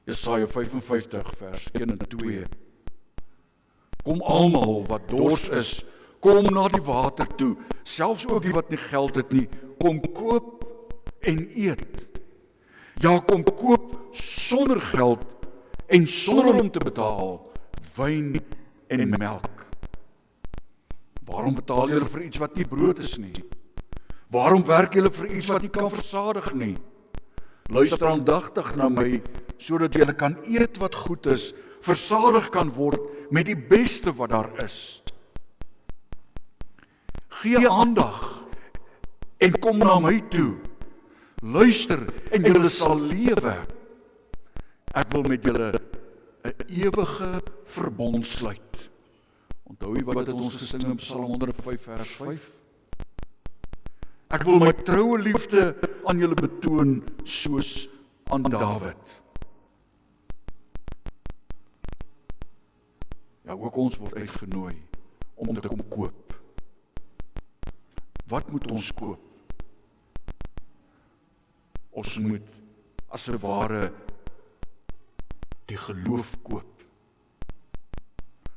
Jesaja 55 vers 1 en 2. Kom almal wat dors is, kom na die water toe, selfs ook die wat nie geld het nie, kom koop en eet. Ja, kom koop sonder geld en sonder om te betaal, wyn en melk. Waarom betaal julle vir iets wat nie brood is nie? Waarom werk julle vir iets wat nie kan versadig nie? Luister aandagtig na my, sodat julle kan eet wat goed is, versadig kan word met die beste wat daar is. Gee aandag en kom na my toe. Luister en julle sal lewe. Ek wil met julle 'n ewige verbond sluit. Onthou jy wat het ons gesing in Psalm 105 vers 5? Ek wil my troue liefde aan julle betoon soos aan Dawid. Ja, ook ons word uitgenooi om te kom koop. Wat moet ons koop? Ons moet as 'n ware die geloof koop.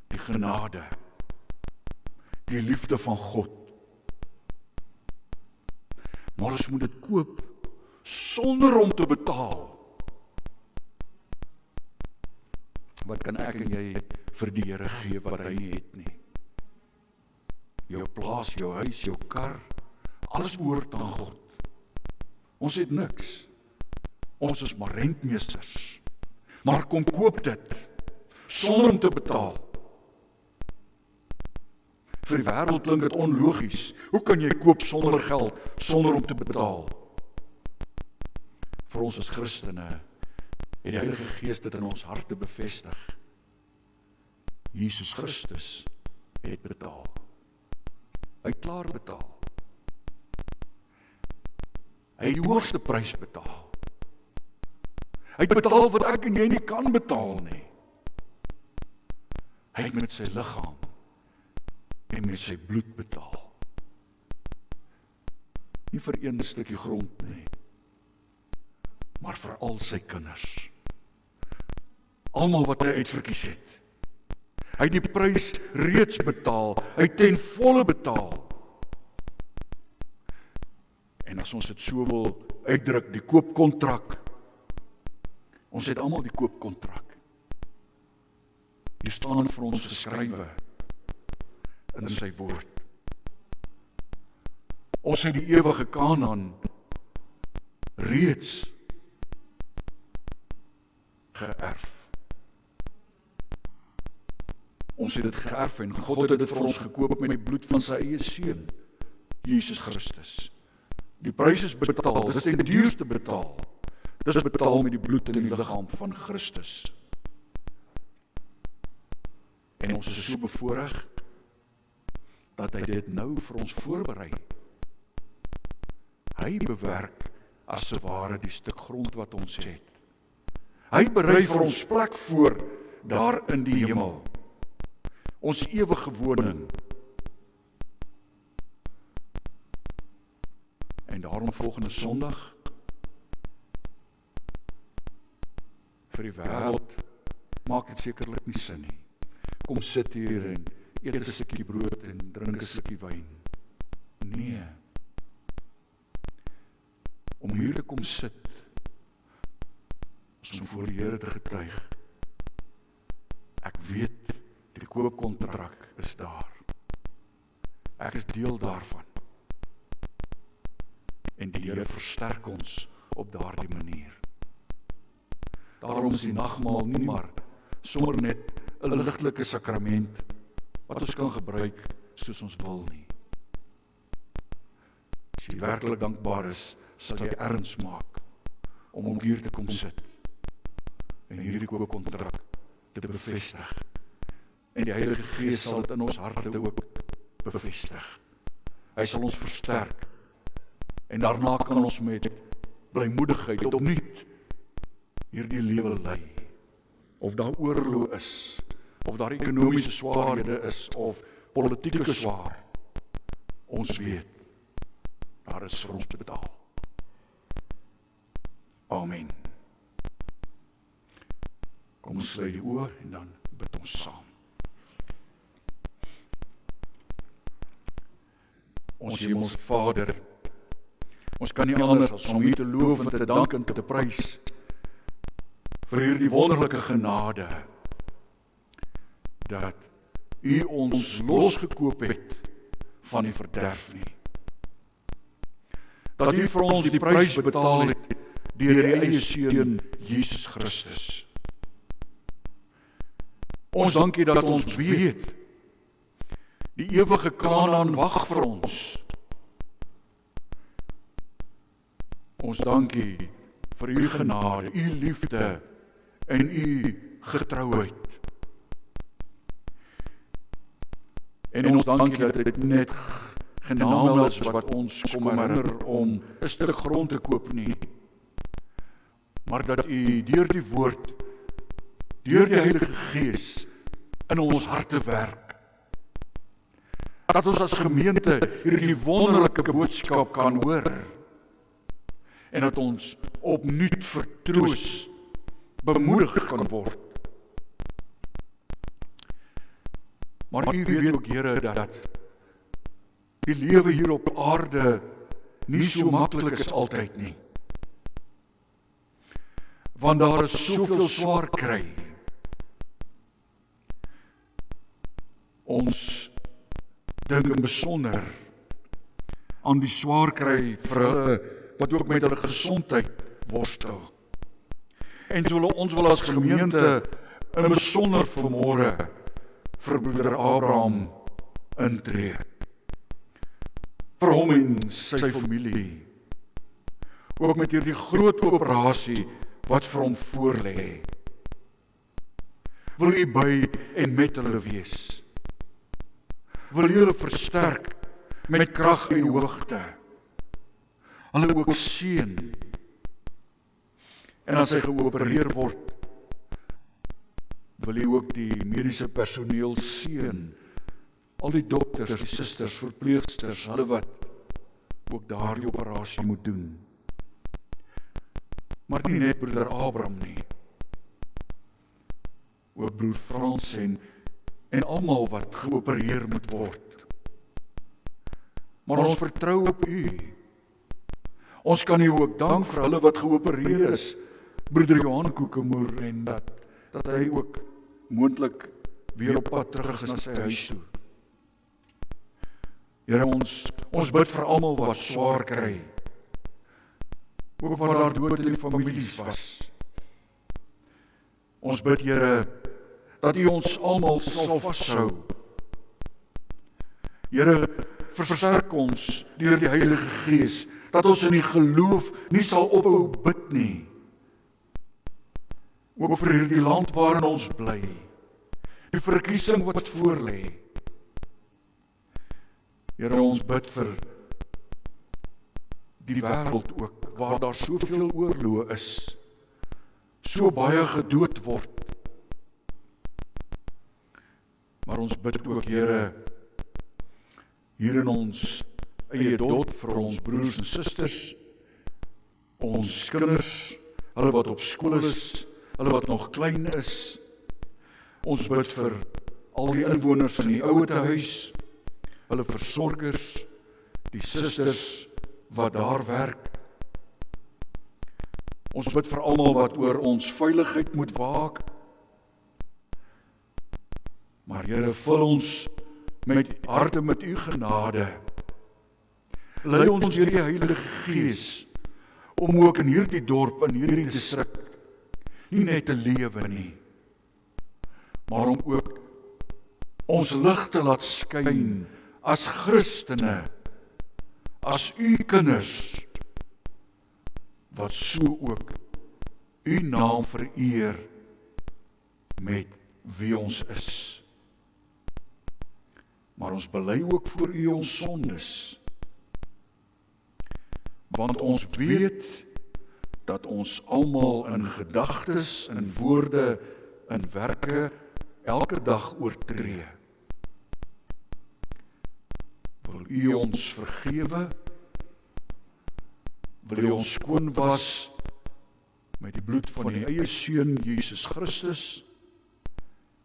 Die genade. Die liefde van God. Maar ons moet dit koop sonder om te betaal. Wat kan ek en jy vir die Here gee wat hy nie het nie? Jou plaas, jou huis, jou kar, alles behoort aan God. Ons het niks. Ons is maar rentmeesters. Maar kom koop dit sonder om te betaal. Vir die wêreld klink dit onlogies. Hoe kan jy koop sonder geld, sonder om te betaal? Vir ons as Christene het die Heilige Gees dit in ons harte bevestig. Jesus Christus het betaal. Hy het klaar betaal. Hy het die hoogste prys betaal. Hy het betaal wat ek en jy nie kan betaal nie. Hy het met sy liggaam en met sy bloed betaal. Nie vir een stukkie grond nie, maar vir al sy kinders. Almal wat hy uitverkies het. Hy het die prys reeds betaal, hy het ten volle betaal. En as ons dit so wil uitdruk, die koopkontrak, ons het almal die koopkontrak. Hier staan vir ons geskrywe in sy woord. Ons het die ewige Kanaan reeds geërf. Ons het dit geërf en God het dit vir ons gekoop met die bloed van sy eie seun, Jesus Christus. Die prys is betaal, dit is die duurste betaal. Dit is betaal met die bloed en die liggaam van Christus. En ons is so bevoorreg dat hy dit nou vir ons voorberei. Hy bewerk as 'n ware die stuk grond wat ons het. Hy berei vir ons plek voor, daar in die hemel. Ons ewige woning. En daarom volgende Sondag, vir die wêreld, maak dit sekerlik nie sin nie. Kom sit hier en eet 'n stukkie brood en drink 'n stukkie wyn. Nee. Om hier te kom sit, is om voor die Here te getuig. Ek weet, die koopkontrak is daar. Ek is deel daarvan. En die Here versterk ons op daardie manier. Daarom is die nagmaal nie maar sommer net 'n ligtelike sakrament wat ons kan gebruik soos ons wil nie. As jy werklik dankbaar is, sal jy erns maak om hier te kom sit en hierdie koopkontrak te bevestig. En die Heilige Gees sal dit in ons harte ook bevestig. Hy sal ons versterk. En daarna kan ons met blymoedigheid opnuut hierdie lewe lei. Of daar oorlog is, of daar ekonomiese swaarhede is, of politieke swaar. Ons weet, daar is vir ons betaal. Amen. Kom ons sluit die oë en dan bid ons saam. Ons Hemelse Vader, ons kan nie anders as om U te loof en te dank en te prys vir hierdie wonderlike genade dat U ons losgekoop het van die verderf nie. Dat U vir ons die prys betaal het deur die eie Seun Jesus Christus. Ons dankie dat ons weet die ewige Kanaan wag vir ons. Ons dankie vir U genade, U liefde en U getrouheid. En ons dankie dat dit net genade is wat ons kom herinner om 'n stuk grond te koop nie, maar dat U deur die woord, deur die Heilige Gees in ons harte werk. Dat ons as gemeente hierdie wonderlike boodskap kan hoor en dat ons opnuut vertroos, bemoedig kan word. Maar U weet ook, Here, dat die lewe hier op aarde nie so maklik is altyd nie. Want daar is soveel swaar kry. Ons dink in besonder aan die swaar kry vir hulle wat ook met hulle gesondheid worstel. En so ons wil as gemeente in besonder vanmôre vir broeder Abraham intree. Vir hom en sy familie. Ook met hierdie groot operasie wat vir hom voorlê. Wil U by en met hulle wees. Wil U hulle versterk met krag en hoogte. Hulle ook seën. En as hy geopereer word, wil U ook die mediese personeel seën. Al die dokters, die susters, verpleegsters, hulle wat ook daardie operasie moet doen. Maar nie net broeder Abraham nie. Ook broer Frans en almal wat geopereer moet word. Maar ons vertrou op U. Ons kan U ook dank vir hulle wat geopereer is, broeder Johan Kokemoer, en dat hy ook moontlik weer op pad terug is na sy huis toe. Here, ons bid vir almal wat swaar kry. Ook wat daar dood in die families was. Ons bid, Here, dat U ons almal sal vashou. Here, versterk ons deur die Heilige Gees, dat ons in die geloof nie sal ophou bid nie. Ook vir hierdie land waarin ons bly, die verkiesing wat voorlê. Here, ons bid vir die wêreld ook, waar daar soveel oorloë is, so baie gedood word. Maar ons bid ook, Here, hier in ons eie dorp vir ons broers en susters, ons kinders, hulle wat op skool is, hulle wat nog klein is. Ons bid vir al die inwoners in die ouetehuis, hulle versorgers, die susters wat daar werk. Ons bid vir almal wat oor ons veiligheid moet waak. Maar Here, vul ons met harte met u genade. Lei ons deur die Heilige Gees om ook in hierdie dorp, in hierdie distrik, nie net te lewe nie, maar om ook ons lig te laat skyn as Christene, as u kinders, wat so ook u naam vereer met wie ons is. Maar ons bely ook voor u ons sondes, want ons weet dat ons almal in gedagtes, in woorde, in werke elke dag oortree. Wil u ons vergewe? Wil u ons skoon was met die bloed van die eie Seun Jesus Christus?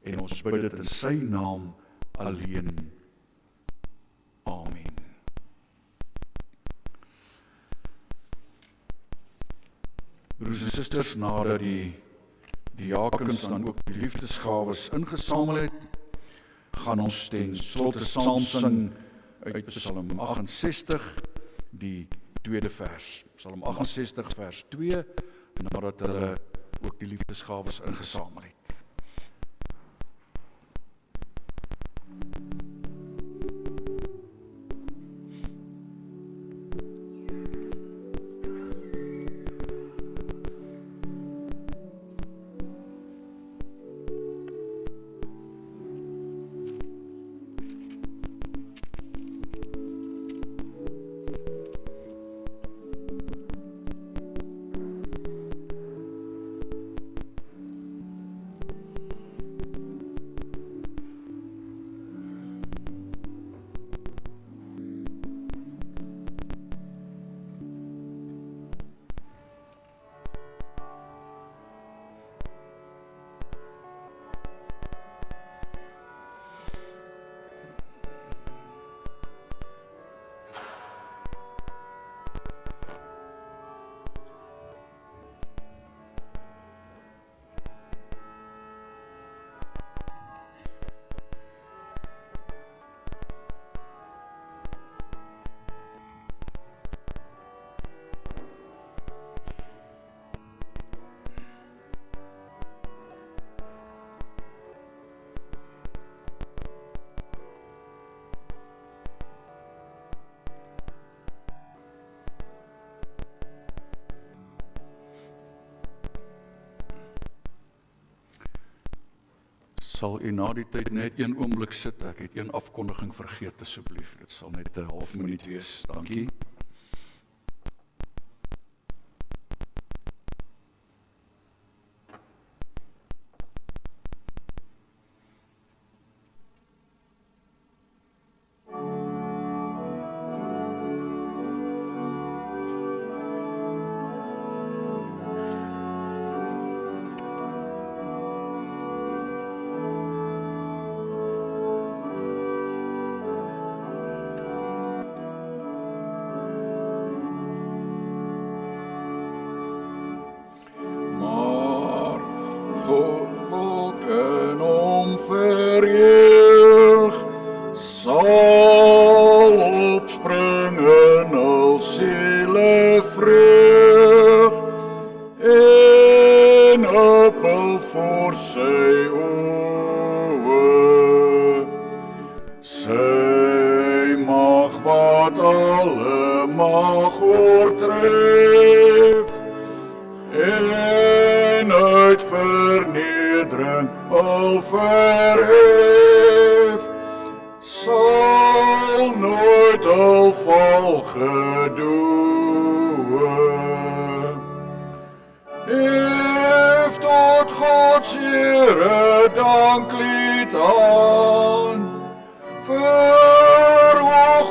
En ons bid dit in sy naam alleen. Amen. Broers en susters, nadat die diakens dan ook die liefdesgawes ingesamel het, gaan ons ten slotte saam sing uit Psalm 68, die tweede vers. Psalm 68 vers 2, nadat hulle ook die liefdesgawes ingesamel het. Sal u na die tyd net een oomblik sit, ek het een afkondiging vergeet asseblief, dit sal net 'n half minuut wees, dankie. Here danklied aan. Verhoog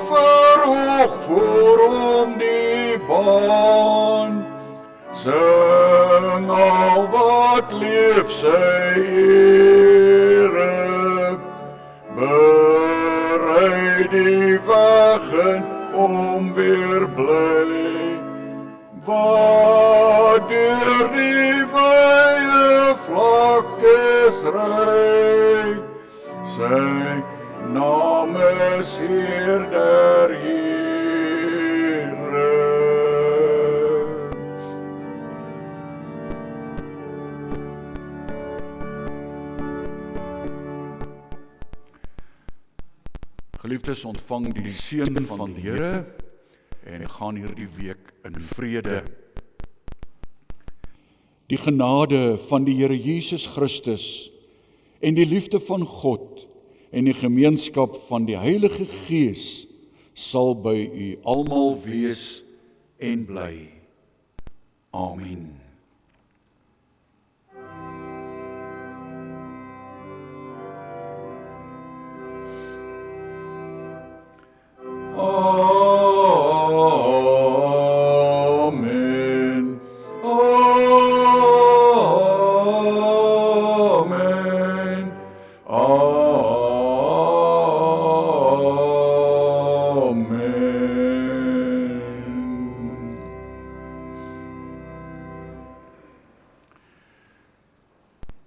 voor hom die baan. Sing al wat leef sy ere, berei die weg in om weer bly. Wat deur die wye vlaktes ry, sy naam is Heer der Here. Geliefdes, ontvang die seën van die Here en gaan hierdie week in vrede. Die genade van die Here Jesus Christus en die liefde van God en die gemeenskap van die Heilige Gees sal by u almal wees en bly. Amen. Amen. Amen. Amen.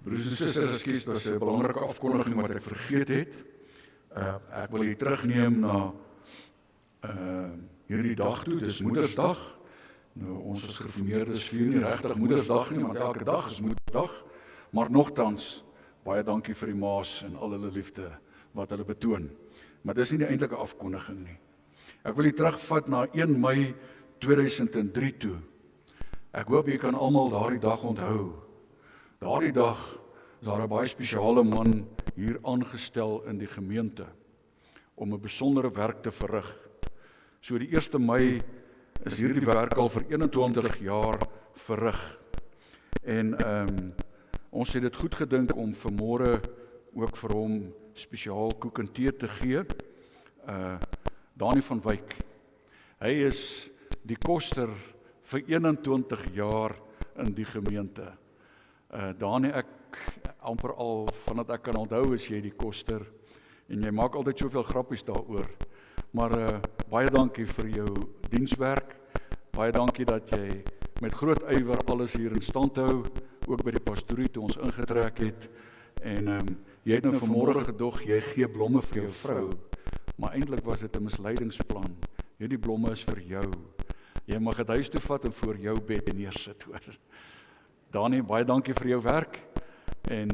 Broers en susters, ekskuus, dit was 'n belangrike afkondiging wat ek vergeet het. Ek wil u terugneem na hierdie dag toe, dis Moedersdag. Nou, ons as gereformeerdes vier nie regtig Moedersdag nie, want elke dag is Moedersdag. Maar nogtans, baie dankie vir die ma's en al hulle liefde wat hulle betoon. Maar dis nie die eintlike afkondiging nie. Ek wil u terugvat na 1 Mei 2003 toe. Ek hoop jy kan almal daardie dag onthou. Daardie dag is daar 'n baie spesiale man hier aangestel in die gemeente om 'n besondere werk te verrig. So die 1 Mei is hierdie werk al vir 21 jaar verrig. En ons het dit goed gedink om vanmôre ook vir hom spesiaal koek en tee te gee. Dani van Wyk. Hy is die koster vir 21 jaar in die gemeente. Dani, ek amper al vandat ek kan onthou is jy die koster en jy maak altyd soveel grappies daaroor. Maar baie dankie vir jou dienswerk. Baie dankie dat jy met groot ywer alles hier in stand hou, ook by die pastorie toe ons ingetrek het. En jy het nou vanmôre gedog, jy gee blomme vir jou vrou, maar eintlik was dit 'n misleidingsplan. Hierdie blomme is vir jou. Jy mag dit huis toe vat en voor jou bed neersit, hoor. Dani, baie dankie vir jou werk. En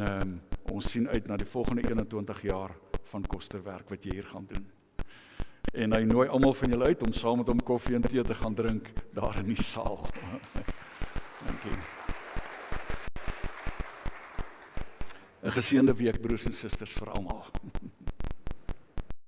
ons sien uit na die volgende 21 jaar van kosterwerk wat jy hier gaan doen. En hy nooi almal van julle uit om saam met hom koffie en tee te gaan drink daar in die saal. Dankie. 'n geseënde week, broers en susters, vir almal.